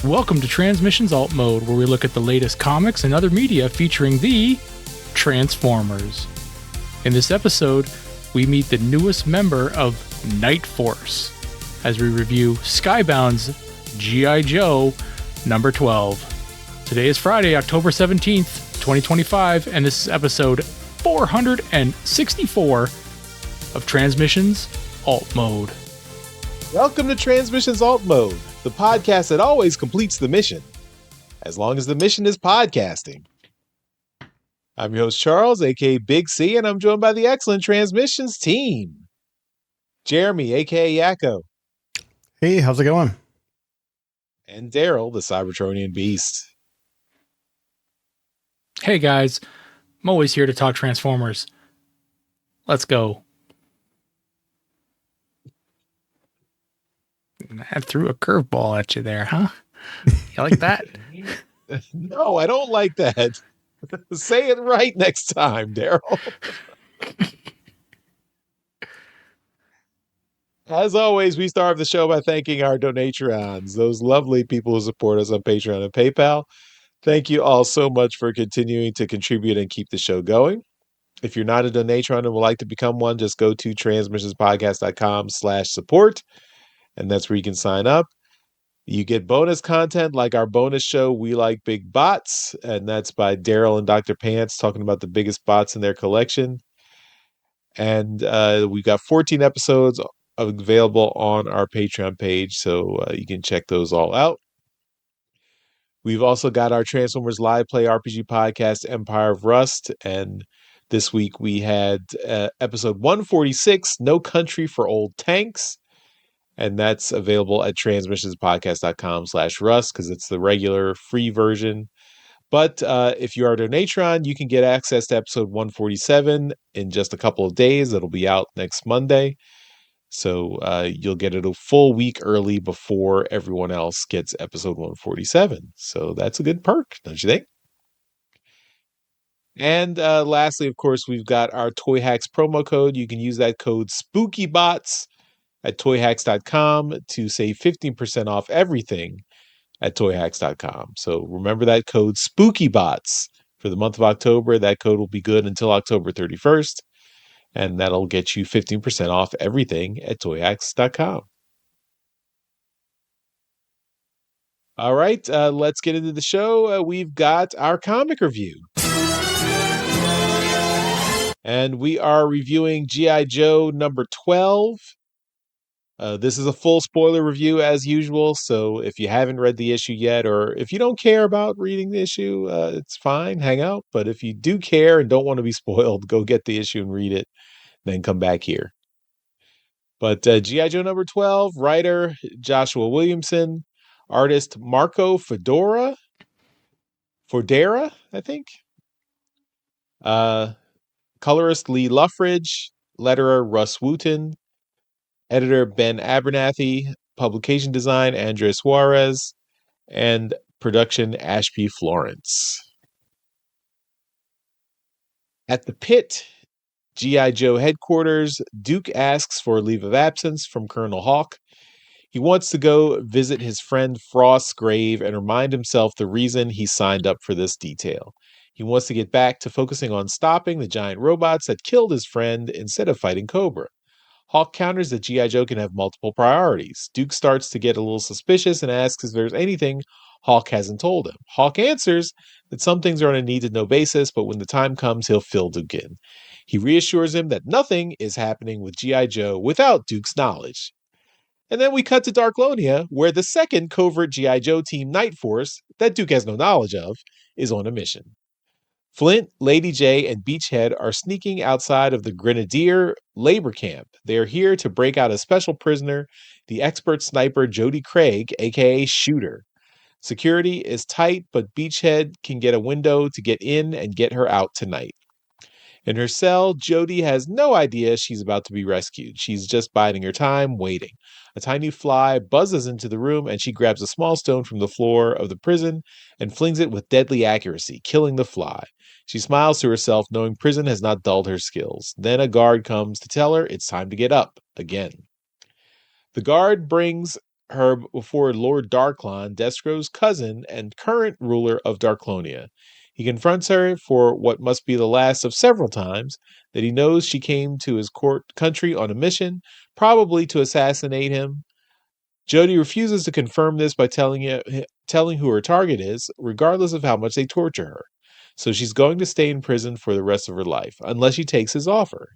Welcome to Transmissions Alt Mode, where we look at the latest comics and other media featuring the Transformers. In this episode, we meet the newest member of Night Force as we review Skybound's G.I. Joe number 12. Today is Friday, October 17th, 2025, and this is episode 464 of Transmissions Alt Mode. Welcome to Transmissions Alt Mode, the podcast that always completes the mission, as long as the mission is podcasting. I'm your host, Charles, aka Big C, and I'm joined by the excellent Transmissions team. Jeremy, aka Yakko. Hey, how's it going? And Daryl, the Cybertronian Beast. Hey guys, I'm always here to talk Transformers. Let's go. I threw a curveball at you there, huh? You like that? No, I don't like that. Say it right next time, Daryl. As always, we start the show by thanking our donatrons, those lovely people who support us on Patreon and PayPal. Thank you all so much for continuing to contribute and keep the show going. If you're not a donatron and would like to become one, just go to transmissionspodcast.com/support, and that's where you can sign up. You get bonus content like our bonus show, We Like Big Bots, and that's by Daryl and Dr. Pants talking about the biggest bots in their collection. And we've got 14 episodes available on our Patreon page, so you can check those all out. We've also got our Transformers Live Play RPG podcast, Empire of Rust, and this week we had episode 146, No Country for Old Tanks, and that's available at transmissionspodcast.com/rust because it's the regular free version. But if you are a donatron, you can get access to episode 147 in just a couple of days. It'll be out next Monday. So you'll get it a full week early before everyone else gets episode 147. So that's a good perk, don't you think? And lastly, of course, we've got our Toy Hacks promo code. You can use that code SPOOKYBOTS at toyhacks.com to save 15% off everything at toyhacks.com. So remember that code SPOOKYBOTS for the month of October. That code will be good until October 31st. And that'll get you 15% off everything at toyhacks.com. All right, let's get into the show. We've got our comic review. And we are reviewing G.I. Joe number 12. This is a full spoiler review as usual, so if you haven't read the issue yet, or if you don't care about reading the issue, it's fine, hang out. But if you do care and don't want to be spoiled, go get the issue and read it, then come back here. But G.I. Joe number 12, writer Joshua Williamson, artist Marco Fodera, I think. Colorist Lee Luffridge, letterer Russ Wooten, editor Ben Abernathy, publication design Andres Suarez, and production Ashby Florence. At the pit, G.I. Joe headquarters, Duke asks for a leave of absence from Colonel Hawk. He wants to go visit his friend Frost's grave and remind himself the reason he signed up for this detail. He wants to get back to focusing on stopping the giant robots that killed his friend instead of fighting Cobra. Hawk counters that G.I. Joe can have multiple priorities. Duke starts to get a little suspicious and asks if there's anything Hawk hasn't told him. Hawk answers that some things are on a need-to-know basis, but when the time comes, he'll fill Duke in. He reassures him that nothing is happening with G.I. Joe without Duke's knowledge. And then we cut to Darklonia, where the second covert G.I. Joe team, Night Force, that Duke has no knowledge of, is on a mission. Flint, Lady J, and Beachhead are sneaking outside of the Grenadier labor camp. They are here to break out a special prisoner, the expert sniper Jody Craig, aka Shooter. Security is tight, but Beachhead can get a window to get in and get her out tonight. In her cell, Jody has no idea she's about to be rescued. She's just biding her time, waiting. A tiny fly buzzes into the room, and she grabs a small stone from the floor of the prison and flings it with deadly accuracy, killing the fly. She smiles to herself, knowing prison has not dulled her skills. Then a guard comes to tell her it's time to get up again. The guard brings her before Lord Darklon, Destro's cousin and current ruler of Darklonia. He confronts her for what must be the last of several times that he knows she came to his court country on a mission, probably to assassinate him. Jody refuses to confirm this by telling who her target is, regardless of how much they torture her. So she's going to stay in prison for the rest of her life, unless she takes his offer.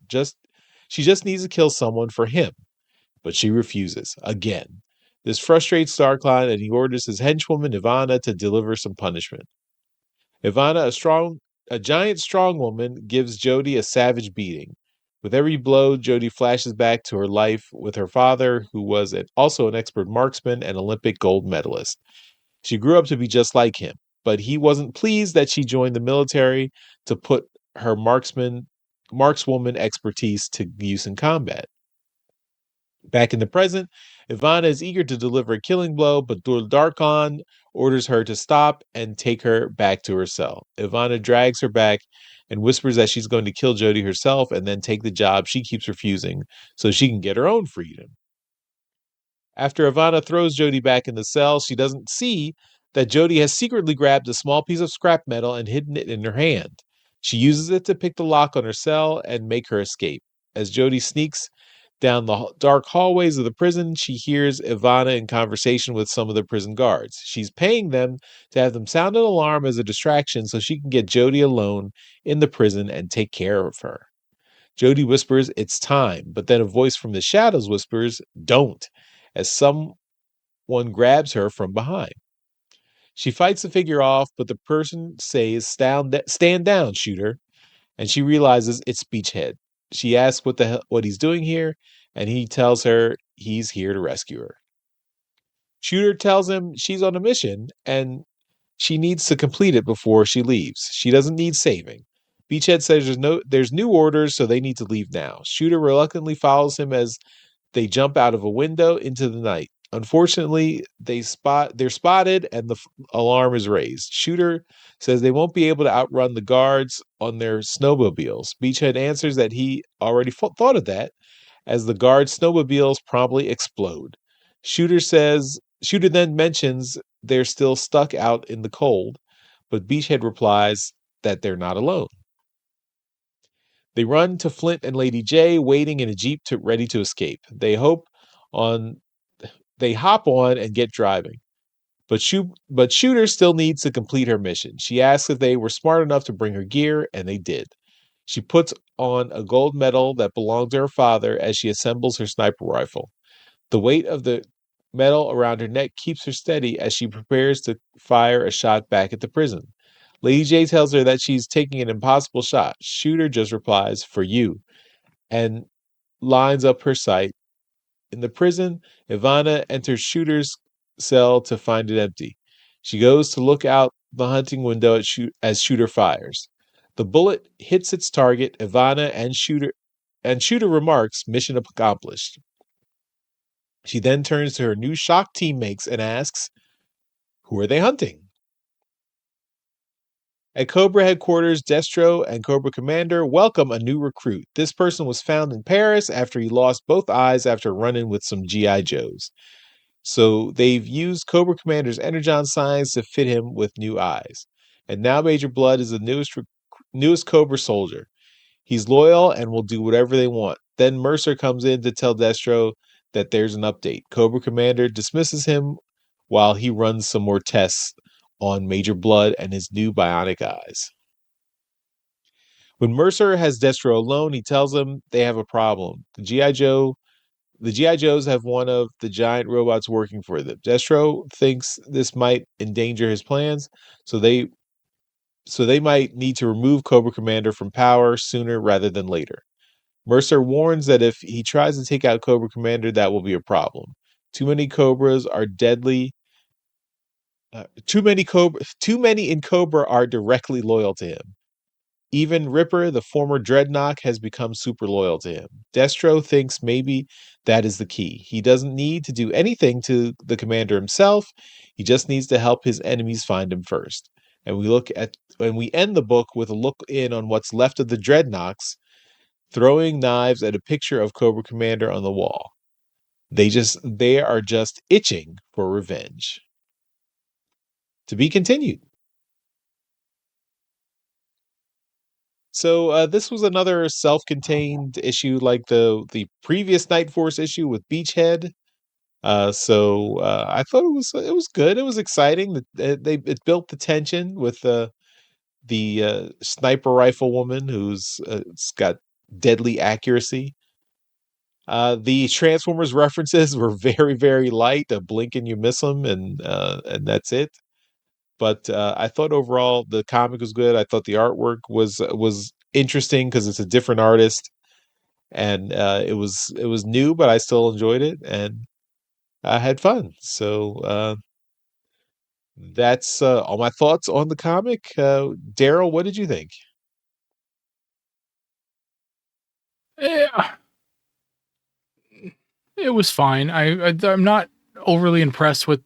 She just needs to kill someone for him, but she refuses again. This frustrates Darkline, and he orders his henchwoman Ivana to deliver some punishment. Ivana, a giant strong woman, gives Jody a savage beating. With every blow, Jody flashes back to her life with her father, who was also an expert marksman and Olympic gold medalist. She grew up to be just like him, but he wasn't pleased that she joined the military to put her markswoman expertise to use in combat. Back in the present, Ivana is eager to deliver a killing blow, but Darkon orders her to stop and take her back to her cell. Ivana drags her back and whispers that she's going to kill Jody herself and then take the job she keeps refusing so she can get her own freedom. After Ivana throws Jody back in the cell, she doesn't see that Jody has secretly grabbed a small piece of scrap metal and hidden it in her hand. She uses it to pick the lock on her cell and make her escape. As Jody sneaks down the dark hallways of the prison, she hears Ivana in conversation with some of the prison guards. She's paying them to have them sound an alarm as a distraction so she can get Jody alone in the prison and take care of her. Jody whispers, "It's time," but then a voice from the shadows whispers, "Don't," as someone grabs her from behind. She fights the figure off, but the person says, "Stand down, shooter," and she realizes it's Beachhead. She asks what he's doing here, and he tells her he's here to rescue her. Shooter tells him she's on a mission and she needs to complete it before she leaves. She doesn't need saving. Beachhead says there's new orders, so they need to leave now. Shooter reluctantly follows him as they jump out of a window into the night. Unfortunately, they're spotted and the alarm is raised. Shooter says they won't be able to outrun the guards on their snowmobiles. Beachhead answers that he already thought of that, as the guards' snowmobiles promptly explode. Shooter then mentions they're still stuck out in the cold, but Beachhead replies that they're not alone. They run to Flint and Lady J, waiting in a jeep ready to escape. They hop on and get driving. But Shooter still needs to complete her mission. She asks if they were smart enough to bring her gear, and they did. She puts on a gold medal that belonged to her father as she assembles her sniper rifle. The weight of the medal around her neck keeps her steady as she prepares to fire a shot back at the prison. Lady J tells her that she's taking an impossible shot. Shooter just replies, "For you," and lines up her sight. In the prison, Ivana enters Shooter's cell to find it empty. She goes to look out the hunting window as Shooter fires. The bullet hits its target, Ivana, and Shooter remarks, "Mission accomplished." She then turns to her new shock teammates and asks, "Who are they hunting?" At Cobra headquarters, Destro and Cobra Commander welcome a new recruit. This person was found in Paris after he lost both eyes after running with some G.I. Joes. So they've used Cobra Commander's Energon signs to fit him with new eyes. And now Major Blood is the newest Cobra soldier. He's loyal and will do whatever they want. Then Mercer comes in to tell Destro that there's an update. Cobra Commander dismisses him while he runs some more tests on Major Blood and his new bionic eyes. When Mercer has Destro alone, he tells him they have a problem. The G.I. Joes have one of the giant robots working for them. Destro thinks this might endanger his plans, so they might need to remove Cobra Commander from power sooner rather than later. Mercer warns that if he tries to take out Cobra Commander, that will be a problem. Too many Cobras are deadly. Too many in Cobra are directly loyal to him. Even Ripper, the former Dreadnought, has become super loyal to him. Destro thinks maybe that is the key. He doesn't need to do anything to the commander himself. He just needs to help his enemies find him first. And we end the book with a look in on what's left of the Dreadnoughts, throwing knives at a picture of Cobra Commander on the wall. They are just itching for revenge. To be continued. So this was another self-contained issue like the previous Night Force issue with Beachhead. I thought it was good. It was exciting. It built the tension with the sniper rifle woman who's it's got deadly accuracy. The Transformers references were very, very light. A blink and you miss them, and that's it. But I thought overall the comic was good. I thought the artwork was interesting because it's a different artist, and it was new, but I still enjoyed it and I had fun. So that's all my thoughts on the comic. Daryl, what did you think? Yeah, it was fine. I'm not overly impressed with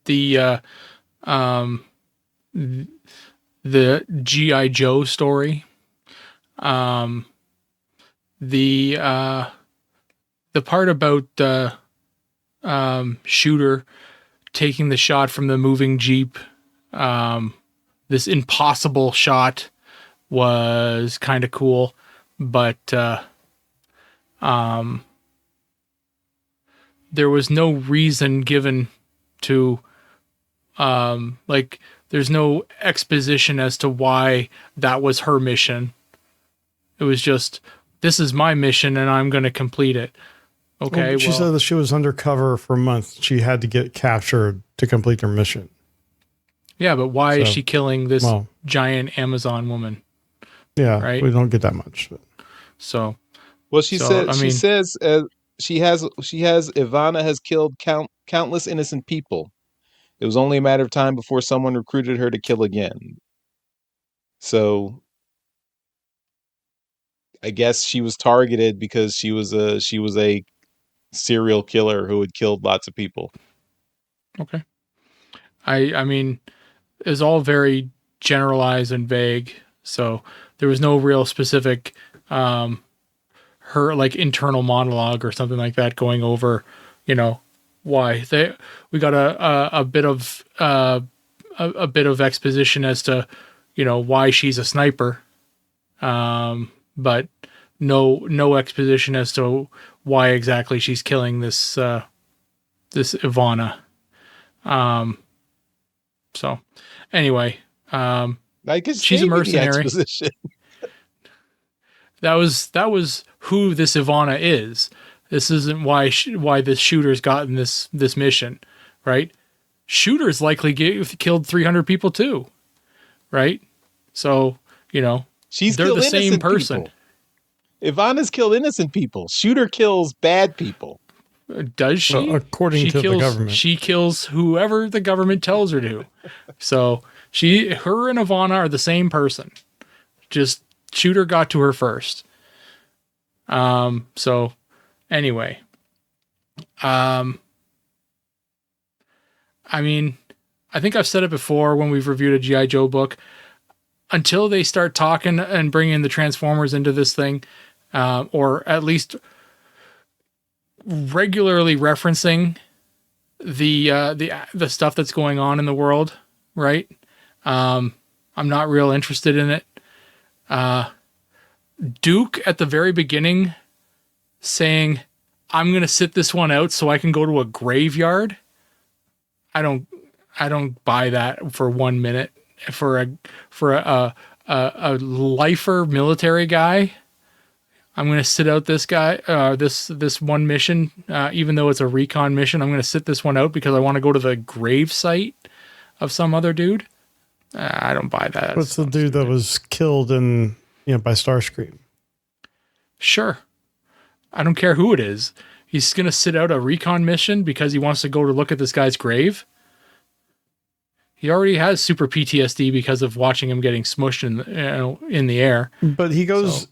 um the GI Joe story. Um, the part about Shooter taking the shot from the moving Jeep, this impossible shot, was kind of cool, but there was no reason given to there's no exposition as to why that was her mission. It was just, this is my mission and I'm going to complete it. Okay. Well, she said that she was undercover for months. She had to get captured to complete her mission. Yeah, but why is she killing this giant Amazon woman? Yeah, right. We don't get that much. But. So, well, she says Ivana has killed countless innocent people. It was only a matter of time before someone recruited her to kill again. So I guess she was targeted because she was a serial killer who had killed lots of people. Okay. I mean, it's all very generalized and vague. So there was no real specific her like internal monologue or something like that going over, why we got a bit of a bit of exposition as to, why she's a sniper. But no exposition as to why exactly she's killing this Ivana. So anyway, I guess she's a mercenary. That was who this Ivana is. This isn't why this Shooter's gotten this mission, right? Shooter's likely killed 300 people too, right? So, they're the same person. People. Ivana's killed innocent people. Shooter kills bad people. Does she? Well, according to the government. She kills whoever the government tells her to. So her and Ivana are the same person. Just Shooter got to her first. So anyway, I mean, I think I've said it before when we've reviewed a G.I. Joe book. Until they start talking and bringing the Transformers into this thing, or at least regularly referencing the stuff that's going on in the world, right? I'm not real interested in it. Duke at the very beginning saying, "I'm going to sit this one out so I can go to a graveyard." I don't buy that for 1 minute. For a lifer military guy, I'm going to sit out this guy, this one mission, even though it's a recon mission. I'm going to sit this one out because I want to go to the grave site of some other dude. I don't buy that. What's the dude that was killed by Starscream? Sure. I don't care who it is. He's going to sit out a recon mission because he wants to go to look at this guy's grave. He already has super PTSD because of watching him getting smushed in the air. But he goes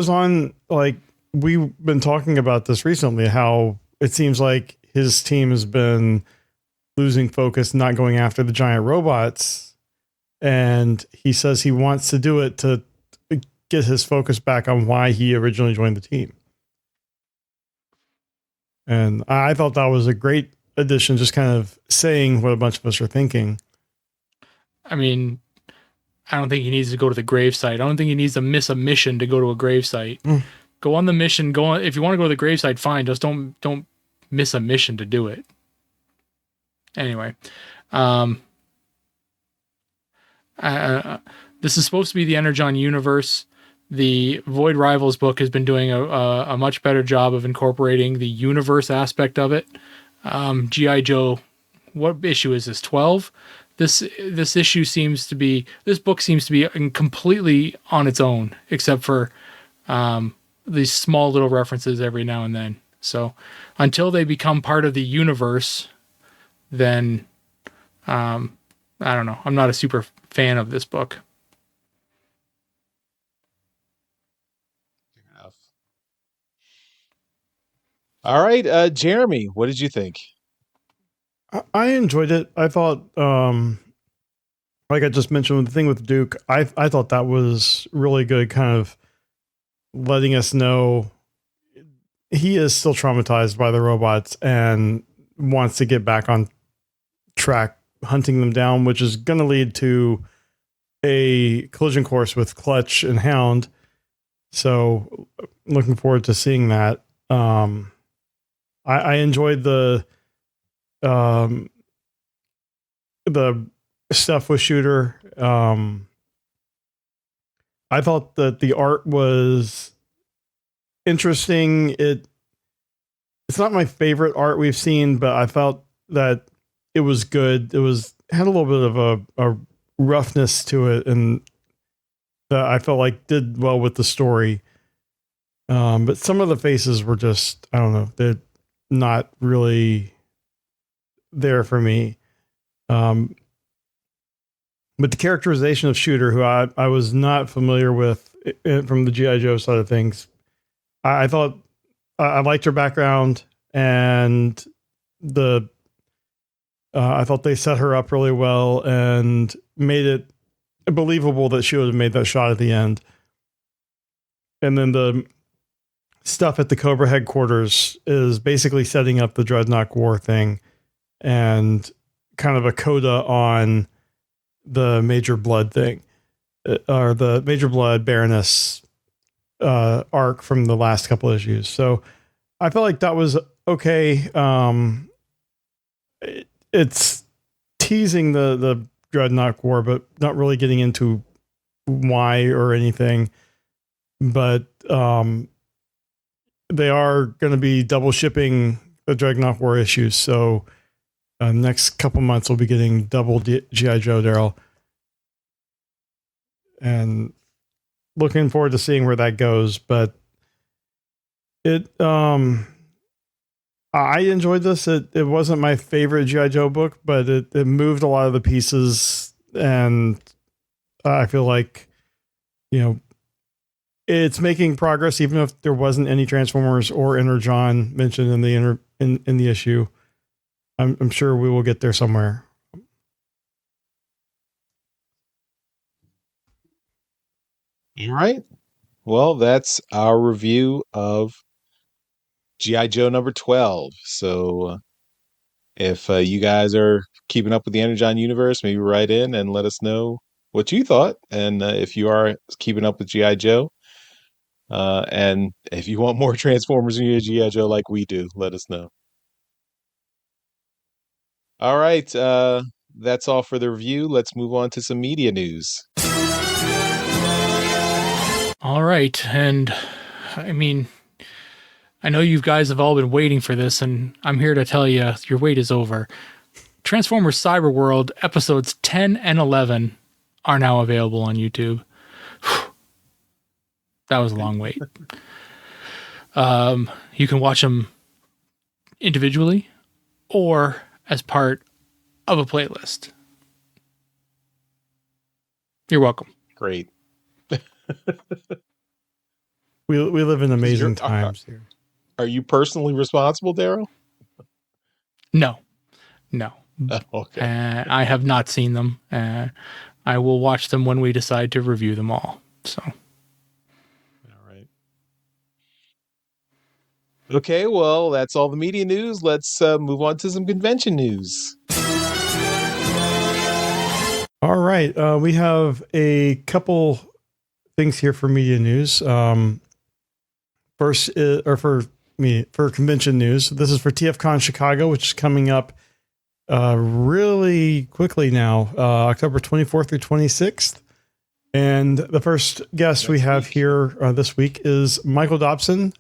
on, like, we've been talking about this recently, how it seems like his team has been losing focus, not going after the giant robots. And he says he wants to do it to get his focus back on why he originally joined the team. And I thought that was a great addition, just kind of saying what a bunch of us are thinking. I mean, I don't think he needs to go to the gravesite. I don't think he needs to miss a mission to go to a gravesite. Go on the mission. Go on. If you want to go to the gravesite, fine. Just don't miss a mission to do it. Anyway, this is supposed to be the Energon universe. The Void Rivals book has been doing a much better job of incorporating the universe aspect of it. G.I. Joe, what issue is this? 12? This book seems to be completely on its own, except for these small little references every now and then. So until they become part of the universe, then I don't know. I'm not a super fan of this book. Fair enough. All right, Jeremy, what did you think? I enjoyed it. I thought, like I just mentioned, the thing with Duke, I thought that was really good, kind of letting us know he is still traumatized by the robots and wants to get back on track, hunting them down, which is going to lead to a collision course with Clutch and Hound. So looking forward to seeing that. I enjoyed the stuff with Shooter. I thought that the art was interesting. It's not my favorite art we've seen, but I felt that it was good. It had a little bit of a roughness to it, and that I felt like did well with the story. But some of the faces were just, I don't know, they're not really there for me. But the characterization of Shooter, who I was not familiar with from the G.I. Joe side of things, I thought I liked her background, and I thought they set her up really well and made it believable that she would have made that shot at the end. And then the stuff at the Cobra headquarters is basically setting up the Dreadnought War thing and kind of a coda on the Major Blood thing, or the Major Blood Baroness arc from the last couple of issues. So I felt like that was okay. It's teasing the Dreadnought War, but not really getting into why or anything. But they are going to be double shipping the Dreadnought War issues. So next couple months we'll be getting double G.I. Joe, Daryl. And looking forward to seeing where that goes. But I enjoyed this. It wasn't my favorite G.I. Joe book, but it moved a lot of the pieces, and I feel like, it's making progress, even if there wasn't any Transformers or Energon mentioned in the in the issue. I'm sure we will get there somewhere. All right. Well, that's our review of G.I. Joe number 12. So if you guys are keeping up with the Energon universe, maybe write in and let us know what you thought. And if you are keeping up with G.I. Joe, and if you want more Transformers in your G.I. Joe like we do, let us know. All right. That's all for the review. Let's move on to some media news. All right. And I mean, I know you guys have all been waiting for this, and I'm here to tell you your wait is over. Transformers Cyberworld episodes 10 and 11 are now available on YouTube. That was a long wait. You can watch them individually or as part of a playlist. You're welcome. Great. We live in amazing times here. Are you personally responsible, Daryl? No. Oh, okay. I have not seen them. I will watch them when we decide to review them all. So. All right. Okay, well, that's all the media news. Let's move on to some convention news. All right. We have a couple things here for media news. First, for convention news, this is for TFCon Chicago, which is coming up really quickly now, October 24th through 26th. And the first guest we have here this week is Michael Dobson,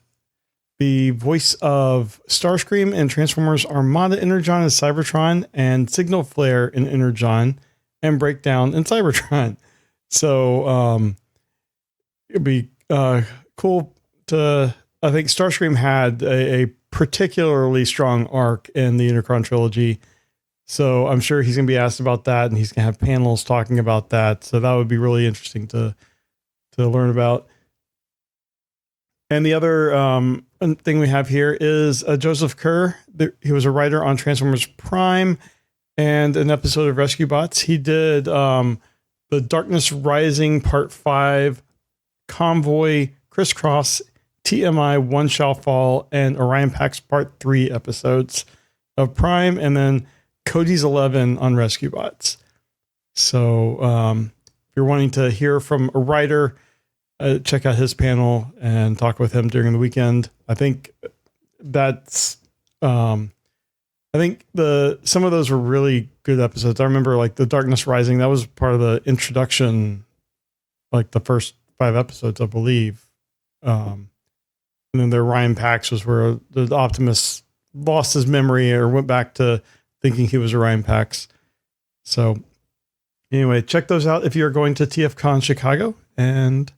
the voice of Starscream and Transformers Armada Energon and Cybertron, and Signal Flare in Energon, and Breakdown in Cybertron. So it'd be cool to... I think Starscream had a particularly strong arc in the Unicron trilogy. So I'm sure he's going to be asked about that, and he's going to have panels talking about that. So that would be really interesting to learn about. And the other thing we have here is Joseph Kerr. He was a writer on Transformers Prime and an episode of Rescue Bots. He did the Darkness Rising Part 5, Convoy, Crisscross, TMI, One Shall Fall, and Orion Pax Part 3 episodes of Prime, and then Cody's 11 on Rescue Bots. So if you're wanting to hear from a writer, check out his panel and talk with him during the weekend. I think that's some of those were really good episodes. I remember like the Darkness Rising, that was part of the introduction, like the first 5 episodes, I believe. And then the Orion Pax was where the Optimus lost his memory or went back to thinking he was Orion Pax. So anyway, check those out if you're going to TFCon Chicago. And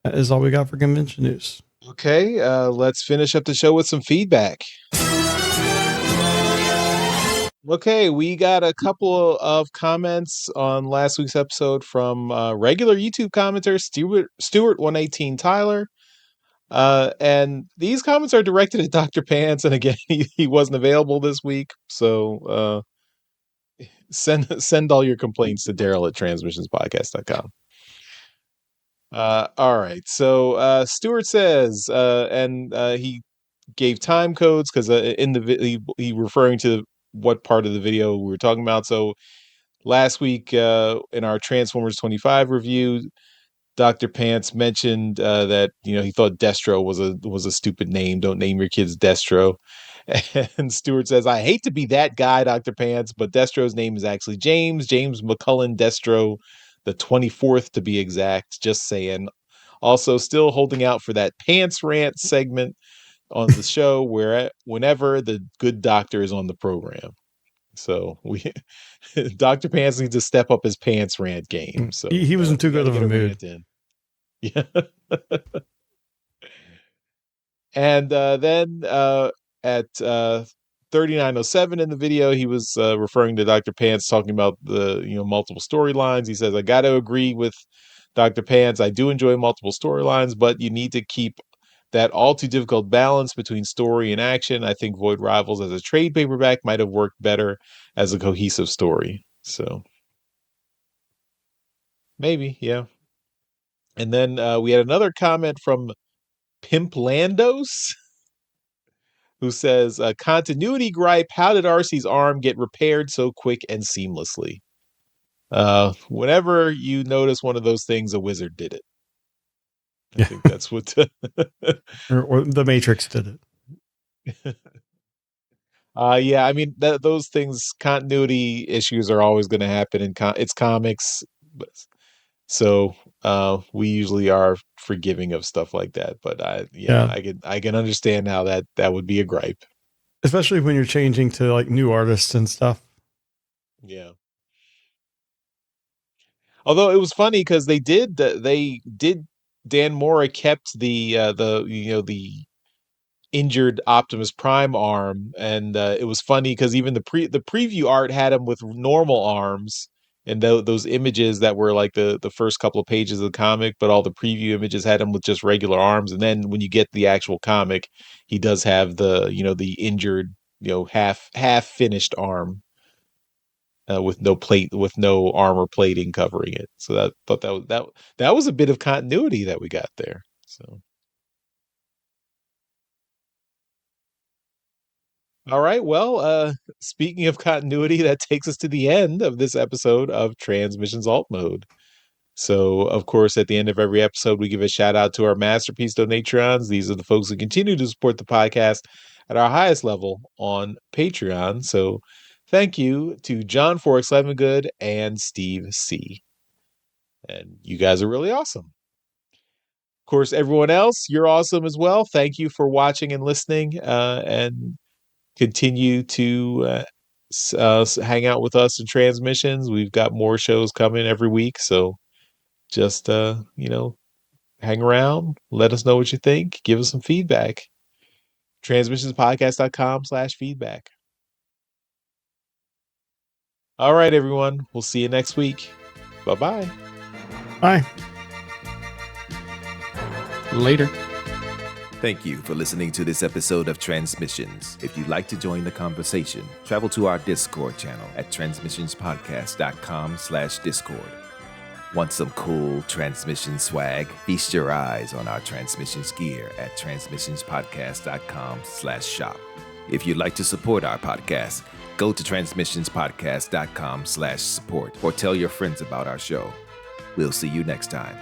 that is all we got for convention news. Okay, let's finish up the show with some feedback. Okay, we got a couple of comments on last week's episode from regular YouTube commenter Stuart 118 Tyler. And these comments are directed at Dr. Pants, and again, he wasn't available this week, so send all your complaints to Daryl at transmissionspodcast.com. All right, so Stuart says, and he gave time codes because in the he referring to what part of the video we were talking about. So last week in our Transformers 25 review, Dr. Pants mentioned that he thought Destro was a stupid name. Don't name your kids Destro. And Stewart says, "I hate to be that guy, Dr. Pants, but Destro's name is actually James McCullen Destro, the 24th to be exact. Just saying." Also, still holding out for that Pants rant segment on the show whenever the good doctor is on the program. So Dr. Pants needs to step up his pants rant game. So he wasn't too good of a mood. Yeah. And then at 3907 in the video, he was referring to Dr. Pants, talking about the multiple storylines. He says, "I got to agree with Dr. Pants. I do enjoy multiple storylines, but you need to keep that all too difficult balance between story and action. I think Void Rivals as a trade paperback might have worked better as a cohesive story." So maybe, yeah. And then we had another comment from Pimp Landos, who says, "Continuity gripe, how did RC's arm get repaired so quick and seamlessly?" Whenever you notice one of those things, a wizard did it. I think that's what... or the Matrix did it. Yeah, I mean, those things, continuity issues are always going to happen in it's comics. So we usually are forgiving of stuff like that. But I can understand how that would be a gripe. Especially when you're changing to like new artists and stuff. Yeah. Although it was funny because they did Dan Mora kept the injured Optimus Prime arm, and it was funny because even the preview art had him with normal arms, and those images that were like the first couple of pages of the comic, but all the preview images had him with just regular arms, and then when you get the actual comic, he does have the injured half finished arm. With no armor plating covering it. So that was a bit of continuity that we got there. So All right. Well, speaking of continuity, that takes us to the end of this episode of Transmissions Alt Mode. So, of course, at the end of every episode, we give a shout out to our Masterpiece Donatrons. These are the folks who continue to support the podcast at our highest level on Patreon. So, thank you to John Forks Levengood and Steve C. And you guys are really awesome. Of course, everyone else, you're awesome as well. Thank you for watching and listening, and continue to hang out with us in Transmissions. We've got more shows coming every week, so just hang around, let us know what you think, give us some feedback. transmissionspodcast.com/feedback. All right, everyone, we'll see you next week. Bye-bye. Bye. Later. Thank you for listening to this episode of Transmissions. If you'd like to join the conversation, travel to our Discord channel at transmissionspodcast.com/Discord. Want some cool transmission swag? Feast your eyes on our transmissions gear at transmissionspodcast.com/shop. If you'd like to support our podcast, go to transmissionspodcast.com/support or tell your friends about our show. We'll see you next time.